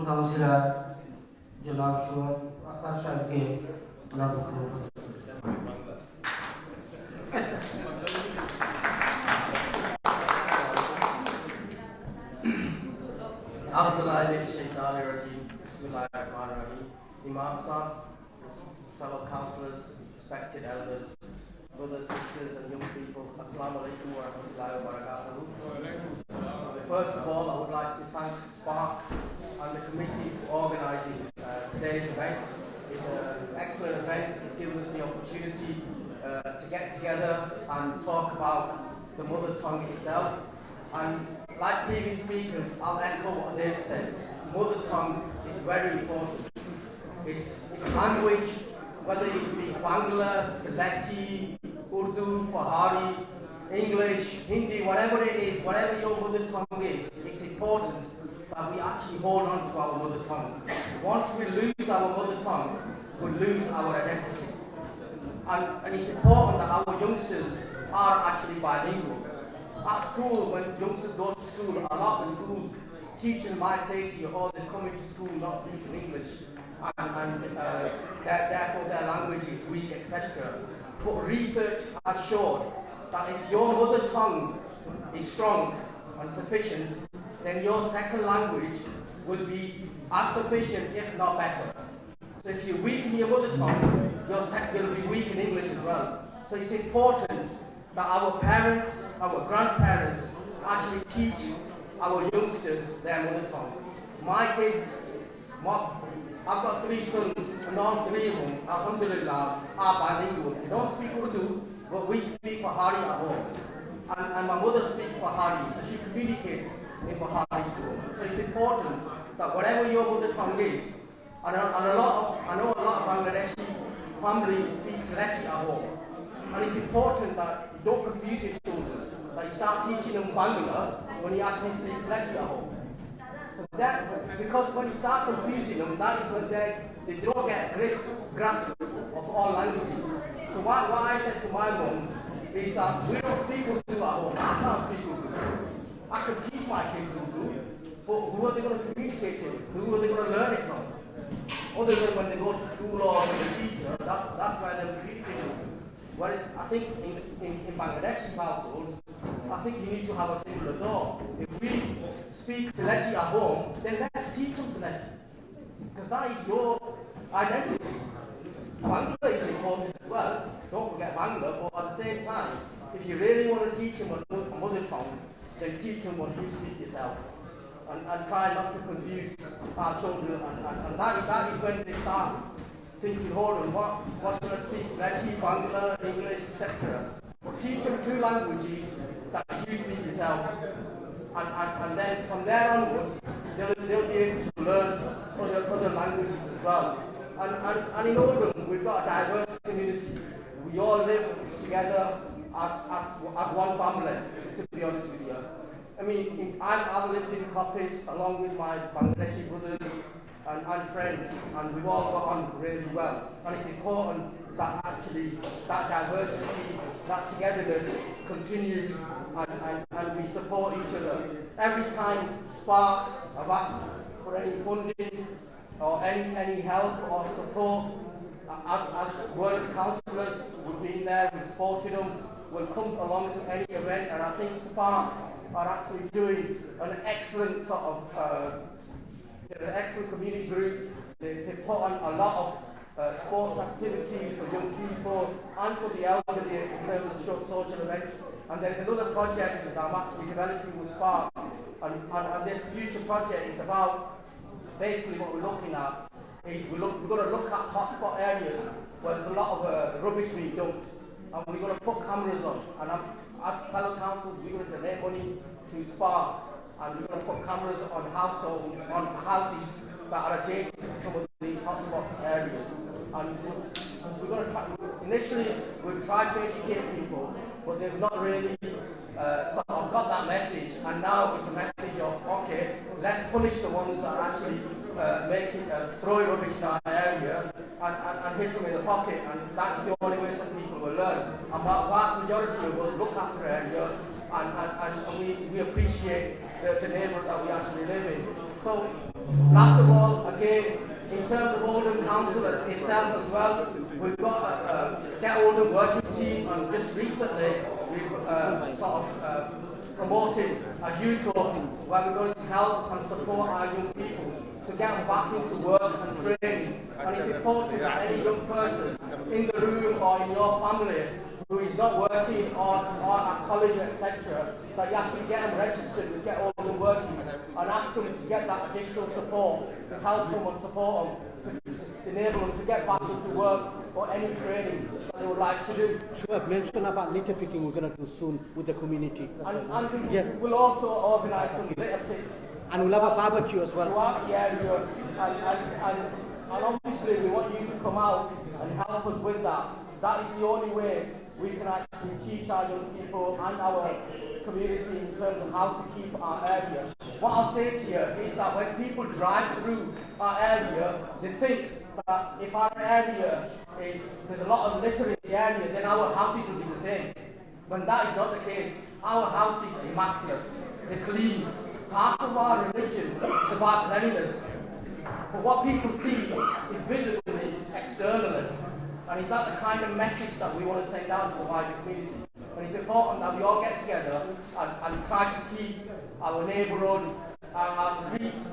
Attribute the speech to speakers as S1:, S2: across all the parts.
S1: Honorable Councillor Shoab Akhtar Sahib के
S2: Imam Sahib, fellow councillors, respected elders, brothers, sisters and young people, Assalamu alaikum wa rahmatullahi wa barakatuh. First of all, I would like to thank Spark and the committee for organising today's event. It's an excellent event. It's given us the opportunity to get together and talk about the mother tongue itself. And like previous speakers, I'll echo what they've said. Mother tongue is very important. It's language, whether you speak Bangla, Sylheti, Urdu, Pahari, English, Hindi, whatever it is, whatever your mother tongue is, it's important that we actually hold on to our mother tongue. Once we lose our mother tongue, we lose our identity. And it's important that our youngsters are actually bilingual. At school, when youngsters go to school, a lot of school teachers might say to you, oh, they're coming to school not speaking English, and therefore their language is weak, etc. But research has shown that if your mother tongue is strong and sufficient, then your second language will be as sufficient, if not better. So if you weaken your mother tongue, your second will be weak in English as well. So it's important that our parents, our grandparents actually teach our youngsters their mother tongue. My kids, I've got 3 sons, and all 3 of them, alhamdulillah, are bilingual. They don't speak Urdu, but we speak Pahari at home. And my mother speaks Pahari, so she communicates in Pahari to them. So it's important that whatever your mother tongue is, and I know a lot of Bangladeshi families speak Sylheti at home. And it's important that you don't confuse your children, that you start teaching them Bangla when you actually speak Sylheti at home. So that, because when you start confusing them, that is when they don't get a grasp of all languages. So what I said to my mom is that we don't speak Urdu at home. I can't speak Urdu. I can teach my kids Urdu, but who are they going to communicate to? Who are they going to learn it from? Other than when they go to school or with a teacher, that's where they're communicating. Whereas I think in Bangladeshi households, I think you need to have a similar door. If we speak Sylheti at home, then let's teach them Sylheti. Because that is your identity. Bangla is important as well. Don't forget Bangla, but at the same time, if you really want to teach them a mother tongue, then teach them what you speak yourself. And try not to confuse our children. And that is when they start thinking, hold on, what's going to speak Sylheti, Bangla, English, etc. Teach them 2 languages that you speak yourself. And then from there onwards, they'll be able to learn other languages as well. And in Oldham, we've got a diverse community. We all live together as one family, to be honest with you. I mean, I've lived in Coppice along with my Bangladeshi brothers and friends, and we've all got on really well. And it's important that actually that diversity, that togetherness continues, and we support each other. Every time Spark have asked for any funding or any help or support, as ward councillors, we've been there, we've supported them, we'll come along to any event, and I think Spark are actually doing an excellent sort of an excellent community group. They put on a lot of sports activities for young people and for the elderly in terms of social events. And there's another project that I'm actually developing with Spark, and this future project is about basically what we're looking at is we're going to look at hotspot areas where there's a lot of rubbish being dumped, and we're going to put cameras on. And as fellow councils, we're going to donate money to Spark, and we're going to put cameras on houses that are adjacent to some of these hotspot areas. And we're going to try, initially we've tried to educate people, but they've not really sort of got that message. And now it's a message of, okay, let's punish the ones that are actually throwing rubbish in our area and hit them in the pocket. And that's the only way some people will learn. And the vast majority of us look after areas, and we appreciate the neighbourhood that we actually live in. So Last of all, again, in terms of Oldham Council itself as well, we've got a Get Oldham working team, and just recently we've promoted a youth home where we're going to help and support our young people to get them back into work and training. And it's important that any young person in the room or in your family who is not working or at college, etc., that you actually get them registered with Get Oldham Working and ask them to get that additional support to help them and support them to enable them to get back into work or any training that they would like to do.
S3: Shoab mentioned about litter picking we're going to do soon with the community.
S2: And we'll also organise some litter picks.
S3: And we'll have a barbecue as well.
S2: Throughout the area, and obviously we want you to come out and help us with that. That is the only way we can actually teach our young people and our community in terms of how to keep our area. What I'll say to you is that when people drive through our area, they think that if our area there's a lot of litter in the area, then our houses will be the same. When that is not the case, our houses are immaculate, they're clean. Part of our religion is about cleanliness. But what people see is visibly, externally. And is that the kind of message that we want to send out to the wider community? And it's important that we all get together and try to keep our neighbourhood, our streets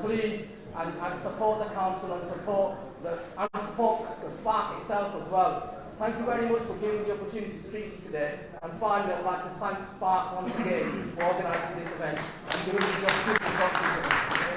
S2: clean, and support the council and support the Spark itself as well. Thank you very much for giving me the opportunity to speak to you today. And finally, I'd like to thank Spark once again for organising this event and giving me the opportunity to talk to you.